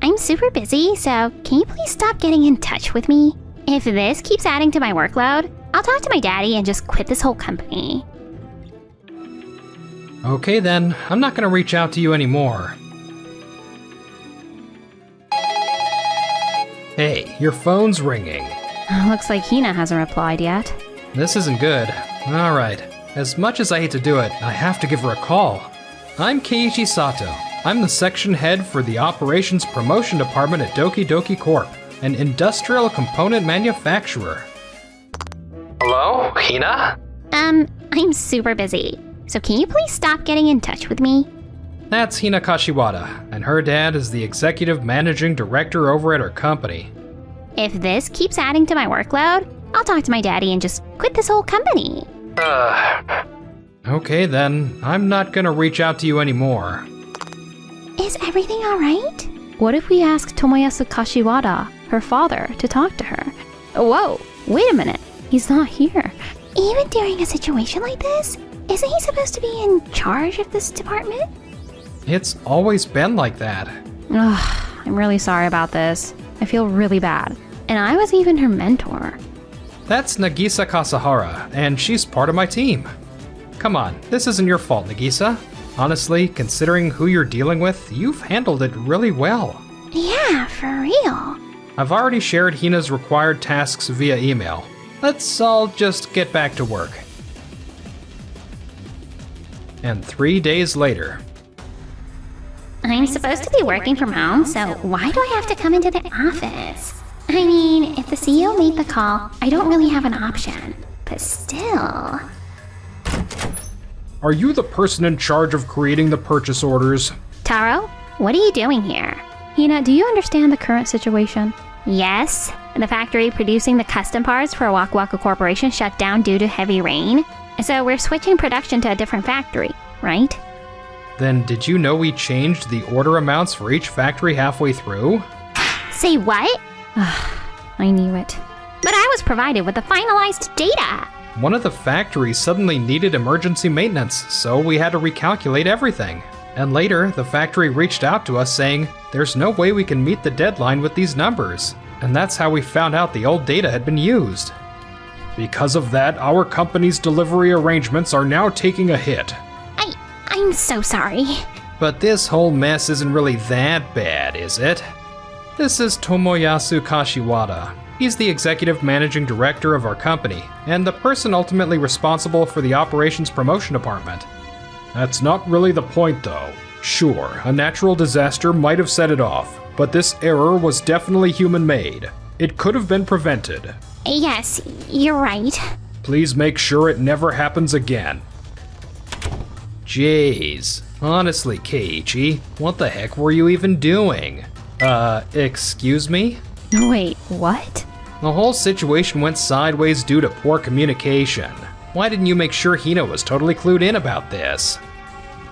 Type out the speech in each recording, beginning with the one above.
I'm super busy, so can you please stop getting in touch with me? If this keeps adding to my workload, I'll talk to my daddy and just quit this whole company. Okay then, I'm not gonna reach out to you anymore. Hey, your phone's ringing. Looks like Hina hasn't replied yet. This isn't good. Alright, as much as I hate to do it, I have to give her a call. I'm Keiichi Sato. I'm the section head for the Operations Promotion Department at Doki Doki Corp, an industrial component manufacturer. Hello, Hina? I'm super busy, so can you please stop getting in touch with me? That's Hina Kashiwada, and her dad is the executive managing director over at her company. If this keeps adding to my workload, I'll talk to my daddy and just quit this whole company. Okay then, I'm not gonna reach out to you anymore. Is everything alright? What if we ask Tomoyasu Kashiwada, her father, to talk to her? Whoa, wait a minute. He's not here. Even during a situation like this, isn't he supposed to be in charge of this department? It's always been like that. Ugh, I'm really sorry about this. I feel really bad. And I was even her mentor. That's Nagisa Kasahara, and she's part of my team. Come on, this isn't your fault, Nagisa. Honestly, considering who you're dealing with, you've handled it really well. Yeah, for real. I've already shared Hina's required tasks via email. Let's all just get back to work. And 3 days later. I'm supposed to be working from home, so why do I have to come into the office? I mean, if the CEO made the call, I don't really have an option. But still... Are you the person in charge of creating the purchase orders? Taro, what are you doing here? Hina, do you understand the current situation? Yes. The factory producing the custom parts for Waku Waku Corporation shut down due to heavy rain. So we're switching production to a different factory, right? Then did you know we changed the order amounts for each factory halfway through? Say what? I knew it. But I was provided with the finalized data. One of the factories suddenly needed emergency maintenance, so we had to recalculate everything. And later, the factory reached out to us saying, there's no way we can meet the deadline with these numbers. And that's how we found out the old data had been used. Because of that, our company's delivery arrangements are now taking a hit. I'm so sorry. But this whole mess isn't really that bad, is it? This is Tomoyasu Kashiwada. He's the executive managing director of our company, and the person ultimately responsible for the operations promotion department. That's not really the point, though. Sure, a natural disaster might have set it off, but this error was definitely human-made. It could have been prevented. Yes, you're right. Please make sure it never happens again. Jeez. Honestly, Keiichi, what the heck were you even doing? Excuse me? Wait, what? The whole situation went sideways due to poor communication. Why didn't you make sure Hina was totally clued in about this?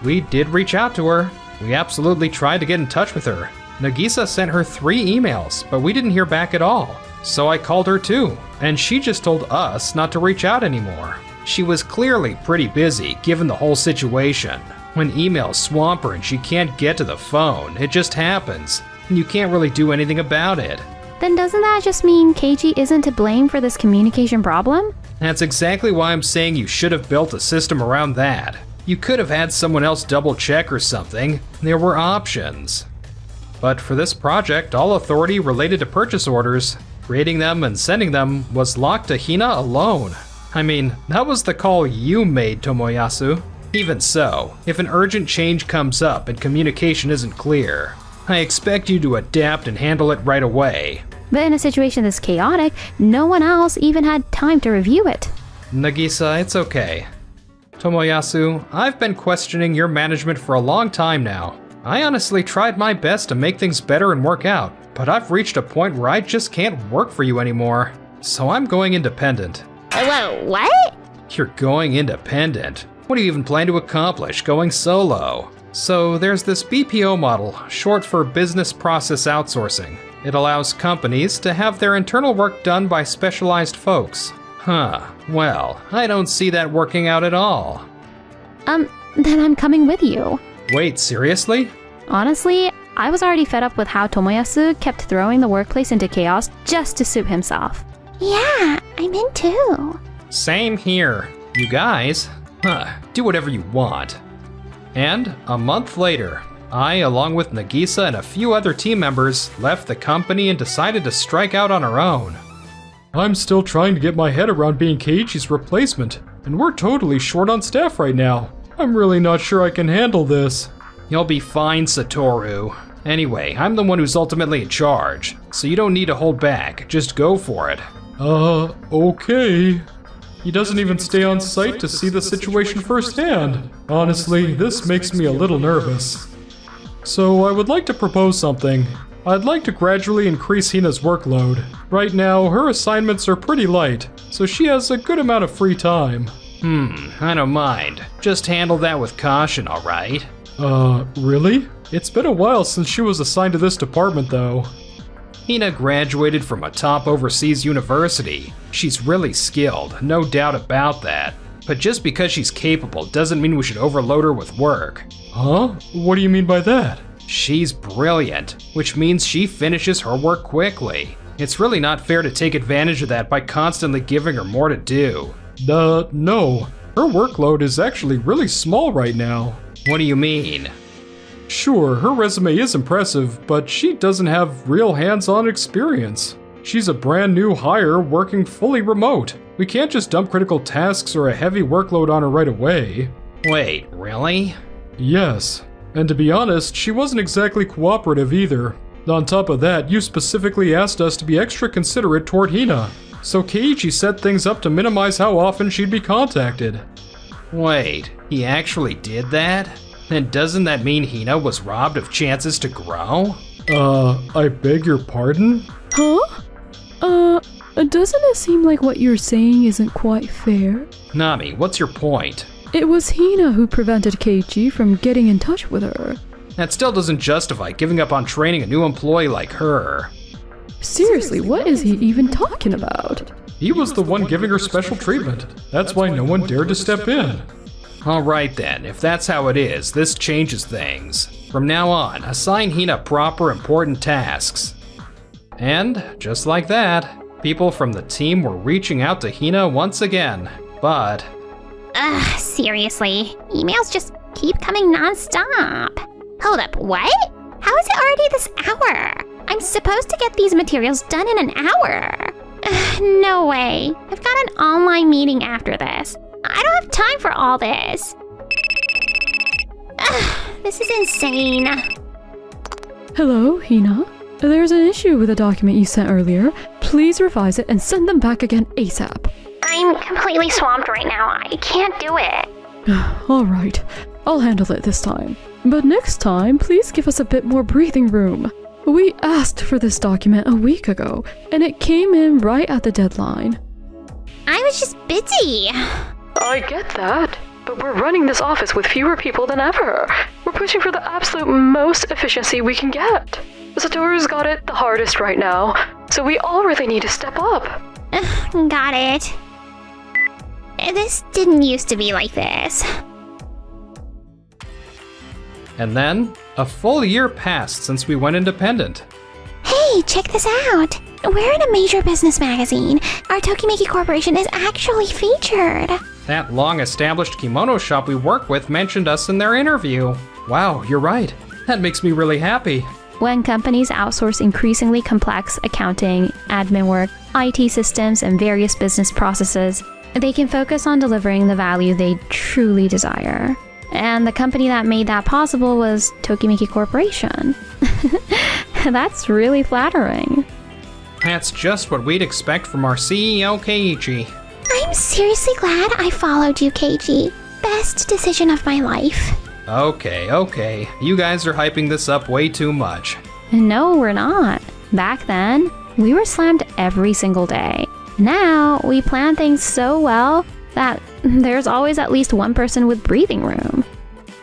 We did reach out to her. We absolutely tried to get in touch with her. Nagisa sent her 3 emails, but we didn't hear back at all. So I called her too, and she just told us not to reach out anymore. She was clearly pretty busy, given the whole situation. When emails swamp her and she can't get to the phone, it just happens, and you can't really do anything about it. Then doesn't that just mean Keiichi isn't to blame for this communication problem? That's exactly why I'm saying you should have built a system around that. You could have had someone else double check or something. There were options. But for this project, all authority related to purchase orders, creating them and sending them, was locked to Hina alone. I mean, that was the call you made, Tomoyasu. Even so, if an urgent change comes up and communication isn't clear, I expect you to adapt and handle it right away. But in a situation this chaotic, no one else even had time to review it. Nagisa, it's okay. Tomoyasu, I've been questioning your management for a long time now. I honestly tried my best to make things better and work out, but I've reached a point where I just can't work for you anymore. So I'm going independent. Whoa, what? You're going independent? What do you even plan to accomplish going solo? So there's this BPO model, short for Business Process Outsourcing. It allows companies to have their internal work done by specialized folks. Huh, well, I don't see that working out at all. Then I'm coming with you. Wait, seriously? Honestly, I was already fed up with how Tomoyasu kept throwing the workplace into chaos just to suit himself. Yeah, I'm in too. Same here. You guys, do whatever you want. And a month later, I, along with Nagisa and a few other team members, left the company and decided to strike out on our own. I'm still trying to get my head around being Keiichi's replacement, and we're totally short on staff right now. I'm really not sure I can handle this. You'll be fine, Satoru. Anyway, I'm the one who's ultimately in charge, so you don't need to hold back, just go for it. Okay. He doesn't even stay on site to see the situation firsthand. Honestly, this makes me a little nervous. So I would like to propose something. I'd like to gradually increase Hina's workload. Right now, her assignments are pretty light, so she has a good amount of free time. I don't mind. Just handle that with caution, alright? Really? It's been a while since she was assigned to this department, though. Hina graduated from a top overseas university. She's really skilled, no doubt about that. But just because she's capable doesn't mean we should overload her with work. Huh? What do you mean by that? She's brilliant, which means she finishes her work quickly. It's really not fair to take advantage of that by constantly giving her more to do. No. Her workload is actually really small right now. What do you mean? Sure, her resume is impressive, but she doesn't have real hands-on experience. She's a brand new hire working fully remote. We can't just dump critical tasks or a heavy workload on her right away. Wait, really? Yes. And to be honest, she wasn't exactly cooperative either. On top of that, you specifically asked us to be extra considerate toward Hina. So Keiichi set things up to minimize how often she'd be contacted. Wait, he actually did that? Then doesn't that mean Hina was robbed of chances to grow? I beg your pardon? Huh? Doesn't it seem like what you're saying isn't quite fair? Nami, what's your point? It was Hina who prevented Keiichi from getting in touch with her. That still doesn't justify giving up on training a new employee like her. Seriously, what is he even talking about? He was the one giving her special treatment. That's why no one dared to step in. Alright then, if that's how it is, this changes things. From now on, assign Hina proper important tasks. And, just like that, people from the team were reaching out to Hina once again, but... Seriously, emails just keep coming non-stop. Hold up, what? How is it already this hour? I'm supposed to get these materials done in an hour. No way. I've got an online meeting after this. I don't have time for all this. This is insane. Hello, Hina. There's an issue with a document you sent earlier. Please revise it and send them back again ASAP. I'm completely swamped right now. I can't do it. Alright, I'll handle it this time. But next time, please give us a bit more breathing room. We asked for this document a week ago, and it came in right at the deadline. I was just busy. I get that, but we're running this office with fewer people than ever. We're pushing for the absolute most efficiency we can get. Satoru's got it the hardest right now, so we all really need to step up. Got it. This didn't used to be like this. And then, a full year passed since we went independent. Hey, check this out. We're in a major business magazine. Our Tokimeki Corporation is actually featured. That long-established kimono shop we work with mentioned us in their interview. Wow, you're right. That makes me really happy. When companies outsource increasingly complex accounting, admin work, IT systems, and various business processes, they can focus on delivering the value they truly desire. And the company that made that possible was Tokimeki Corporation. That's really flattering. That's just what we'd expect from our CEO, Keiichi. I'm seriously glad I followed you, Keiji. Best decision of my life. Okay. You guys are hyping this up way too much. No, we're not. Back then, we were slammed every single day. Now, we plan things so well that there's always at least one person with breathing room.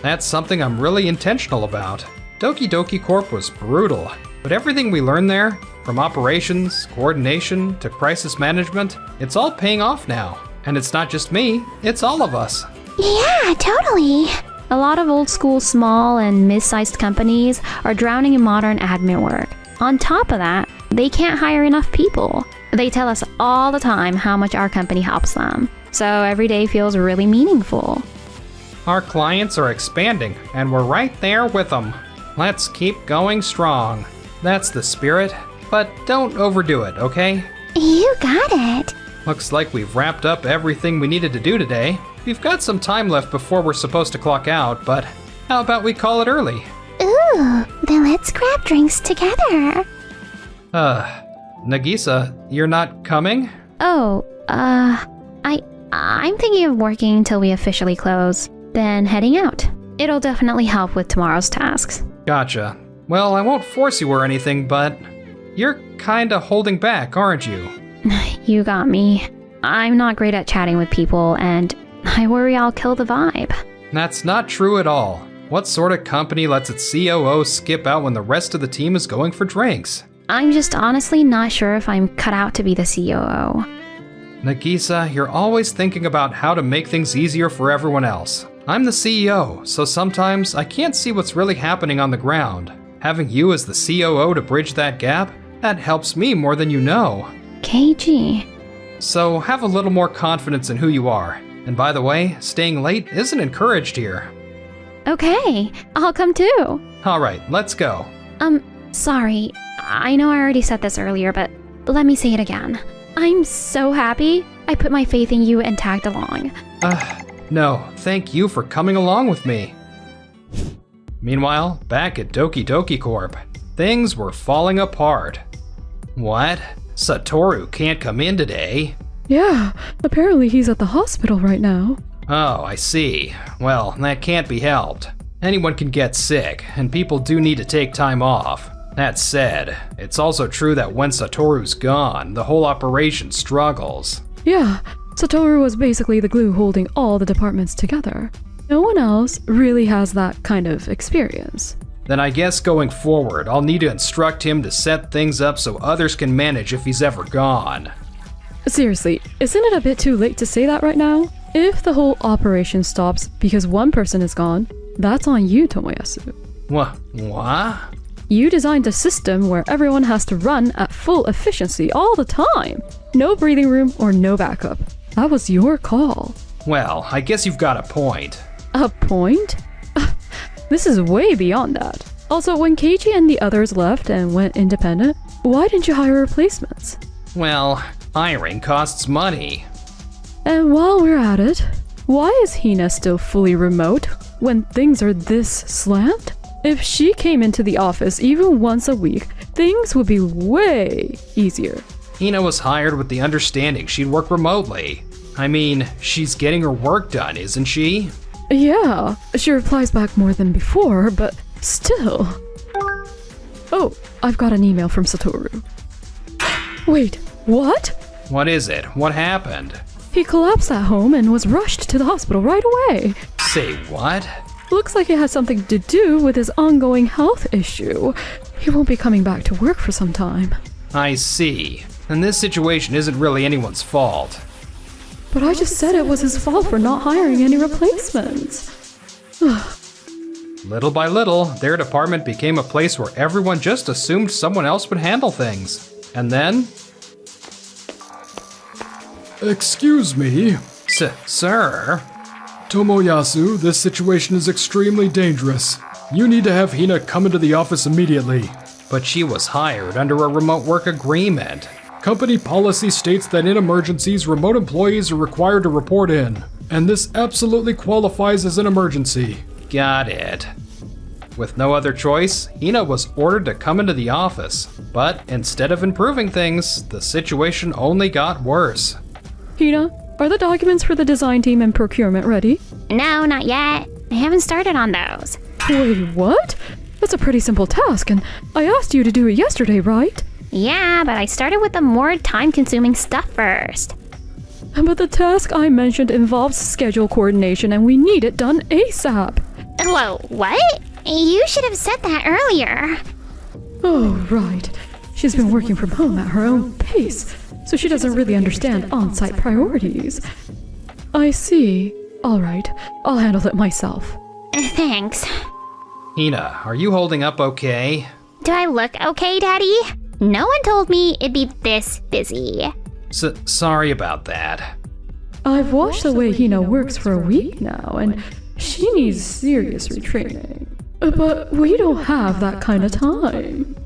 That's something I'm really intentional about. Doki Doki Corp was brutal, but everything we learned there, from operations, coordination, to crisis management, it's all paying off now. And it's not just me, it's all of us. Yeah, totally. A lot of old school small and mid-sized companies are drowning in modern admin work. On top of that, they can't hire enough people. They tell us all the time how much our company helps them. So every day feels really meaningful. Our clients are expanding, and we're right there with them. Let's keep going strong. That's the spirit, but don't overdo it, okay? You got it. Looks like we've wrapped up everything we needed to do today. We've got some time left before we're supposed to clock out, but how about we call it early? Ooh, then let's grab drinks together. Nagisa, you're not coming? Oh, I'm thinking of working until we officially close, then heading out. It'll definitely help with tomorrow's tasks. Gotcha. Well, I won't force you or anything, but you're kinda holding back, aren't you? You got me. I'm not great at chatting with people, and I worry I'll kill the vibe. That's not true at all. What sort of company lets its COO skip out when the rest of the team is going for drinks? I'm just honestly not sure if I'm cut out to be the COO. Nagisa, you're always thinking about how to make things easier for everyone else. I'm the CEO, so sometimes I can't see what's really happening on the ground. Having you as the COO to bridge that gap, that helps me more than you know. KG. So have a little more confidence in who you are. And by the way, staying late isn't encouraged here. Okay, I'll come too. Alright, let's go. Sorry. I know I already said this earlier, but let me say it again. I'm so happy I put my faith in you and tagged along. No, thank you for coming along with me. Meanwhile, back at Doki Doki Corp, things were falling apart. What? Satoru can't come in today? Yeah, apparently he's at the hospital right now. Oh, I see. Well, that can't be helped. Anyone can get sick, and people do need to take time off. That said, it's also true that when Satoru's gone, the whole operation struggles. Yeah, Satoru was basically the glue holding all the departments together. No one else really has that kind of experience. Then I guess going forward, I'll need to instruct him to set things up so others can manage if he's ever gone. Seriously, isn't it a bit too late to say that right now? If the whole operation stops because one person is gone, that's on you, Tomoyasu. What? You designed a system where everyone has to run at full efficiency all the time. No breathing room or no backup. That was your call. Well, I guess you've got a point. A point? This is way beyond that. Also, when Keiji and the others left and went independent, why didn't you hire replacements? Well, hiring costs money. And while we're at it, why is Hina still fully remote when things are this slammed? If she came into the office even once a week, things would be way easier. Hina was hired with the understanding she'd work remotely. I mean, she's getting her work done, isn't she? Yeah, she replies back more than before, but still. Oh, I've got an email from Satoru. Wait, what? What is it? What happened? He collapsed at home and was rushed to the hospital right away. Say what? Looks like it has something to do with his ongoing health issue. He won't be coming back to work for some time. I see. And this situation isn't really anyone's fault. But I just said it was his fault for not hiring any replacements. Little by little, their department became a place where everyone just assumed someone else would handle things. And then... Excuse me. Sir? Tomoyasu, this situation is extremely dangerous. You need to have Hina come into the office immediately. But she was hired under a remote work agreement. Company policy states that in emergencies, remote employees are required to report in, and this absolutely qualifies as an emergency. Got it. With no other choice, Hina was ordered to come into the office, but instead of improving things, the situation only got worse. Hina, are the documents for the design team and procurement ready? No, not yet. I haven't started on those. Wait, what? That's a pretty simple task, and I asked you to do it yesterday, right? Yeah, but I started with the more time-consuming stuff first. But the task I mentioned involves schedule coordination, and we need it done ASAP. Whoa, what? You should have said that earlier. Oh, right. She's been working from home at her own pace, so she doesn't really understand on-site priorities. I see. All right, I'll handle it myself. Thanks. Hina, are you holding up okay? Do I look okay, Daddy? No one told me it'd be this busy. Sorry about that. I've watched the way Hina works for a week now, and she needs serious retraining. But we don't have that kind of time.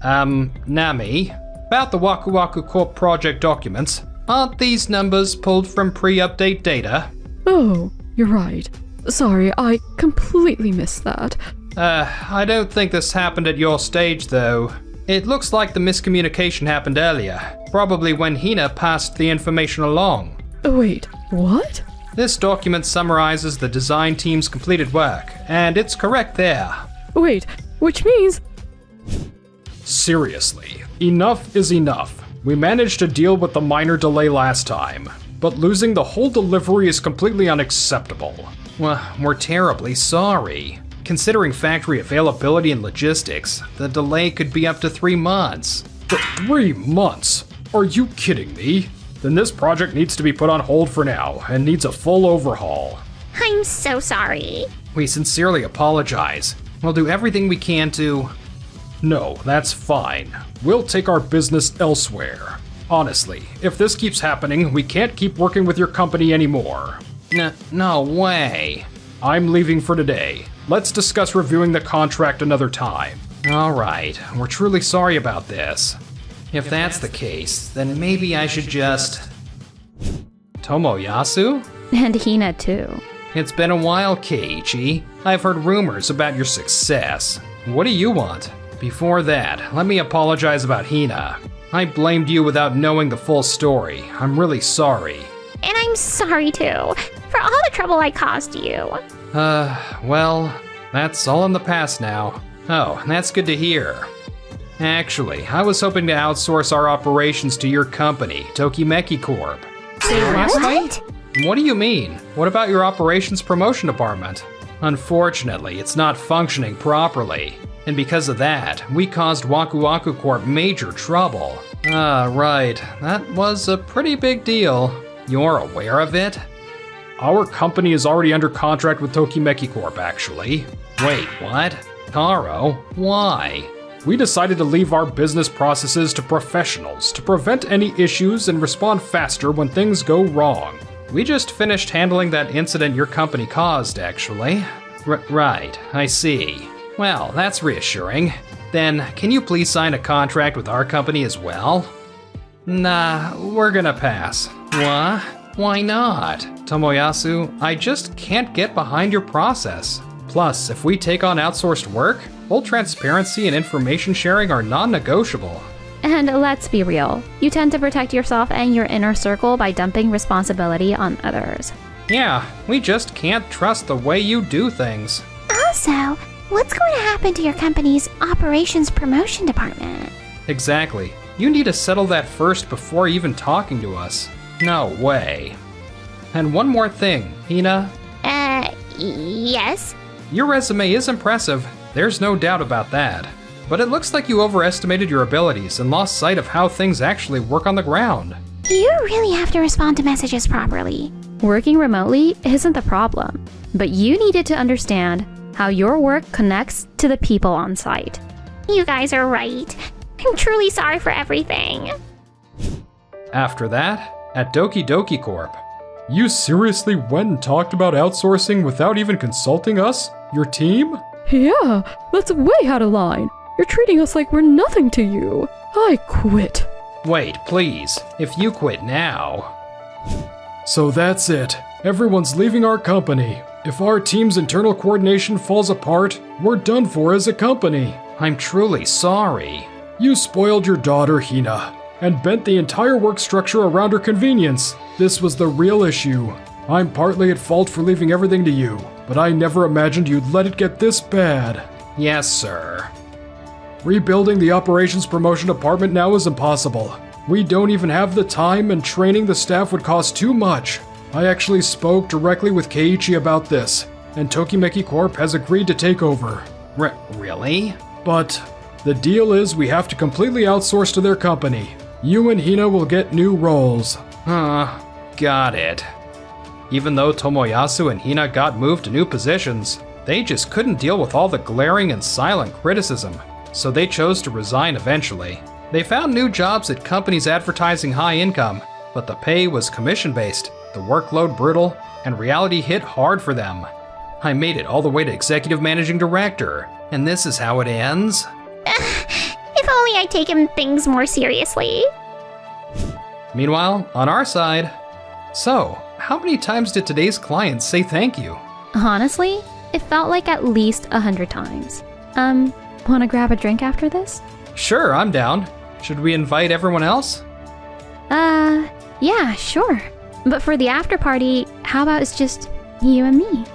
Nami, about the Waku Waku Corp project documents, aren't these numbers pulled from pre-update data? Oh, you're right. Sorry, I completely missed that. I don't think this happened at your stage, though. It looks like the miscommunication happened earlier, probably when Hina passed the information along. Wait, what? This document summarizes the design team's completed work, and it's correct there. Wait, which means... Seriously, enough is enough. We managed to deal with the minor delay last time, but losing the whole delivery is completely unacceptable. Well, we're terribly sorry. Considering factory availability and logistics, the delay could be up to 3 months. 3 months? Are you kidding me? Then this project needs to be put on hold for now and needs a full overhaul. I'm so sorry. We sincerely apologize. We'll do everything we can to... No, that's fine. We'll take our business elsewhere. Honestly, if this keeps happening, we can't keep working with your company anymore. No way. I'm leaving for today. Let's discuss reviewing the contract another time. Alright, we're truly sorry about this. If that's the case, then maybe I should just... Tomoyasu? And Hina too. It's been a while, Keiichi. I've heard rumors about your success. What do you want? Before that, let me apologize about Hina. I blamed you without knowing the full story. I'm really sorry. And I'm sorry too, for all the trouble I caused you. Well, that's all in the past now. Oh, that's good to hear. Actually, I was hoping to outsource our operations to your company, Tokimeki Corp. What? What do you mean? What about your operations promotion department? Unfortunately, it's not functioning properly. And because of that, we caused Waku Waku Corp major trouble. Right. That was a pretty big deal. You're aware of it? Our company is already under contract with Tokimeki Corp, actually. Wait, what? Taro? Why? We decided to leave our business processes to professionals to prevent any issues and respond faster when things go wrong. We just finished handling that incident your company caused, actually. Right, I see. Well, that's reassuring. Then, can you please sign a contract with our company as well? Nah, we're gonna pass. What? Why not? Tomoyasu, I just can't get behind your process. Plus, if we take on outsourced work, full transparency and information sharing are non-negotiable. And let's be real, you tend to protect yourself and your inner circle by dumping responsibility on others. Yeah, we just can't trust the way you do things. Also, what's going to happen to your company's operations promotion department? Exactly. You need to settle that first before even talking to us. No way. And one more thing, Hina. Yes? Your resume is impressive, there's no doubt about that. But it looks like you overestimated your abilities and lost sight of how things actually work on the ground. You really have to respond to messages properly. Working remotely isn't the problem, but you needed to understand how your work connects to the people on site. You guys are right. I'm truly sorry for everything. After that, at Doki Doki Corp. You seriously went and talked about outsourcing without even consulting us? Your team? Yeah, that's way out of line. You're treating us like we're nothing to you. I quit. Wait, please. If you quit now... So that's it. Everyone's leaving our company. If our team's internal coordination falls apart, we're done for as a company. I'm truly sorry. You spoiled your daughter, Hina, and bent the entire work structure around her convenience. This was the real issue. I'm partly at fault for leaving everything to you, but I never imagined you'd let it get this bad. Yes, sir. Rebuilding the operations promotion department now is impossible. We don't even have the time, and training the staff would cost too much. I actually spoke directly with Keiichi about this, and Tokimeki Corp has agreed to take over. Really? But the deal is we have to completely outsource to their company. You and Hina will get new roles. Got it. Even though Tomoyasu and Hina got moved to new positions, They just couldn't deal with all the glaring and silent criticism, so they chose to resign eventually. They found new jobs at companies advertising high income, but the pay was commission-based, the workload brutal, and reality hit hard for them. I made it all the way to executive managing director, and this is how it ends? If only I'd taken things more seriously. Meanwhile, on our side, so, how many times did today's clients say thank you? Honestly, it felt like at least 100 times. Wanna grab a drink after this? Sure, I'm down. Should we invite everyone else? Yeah, sure. But for the after party, how about it's just you and me?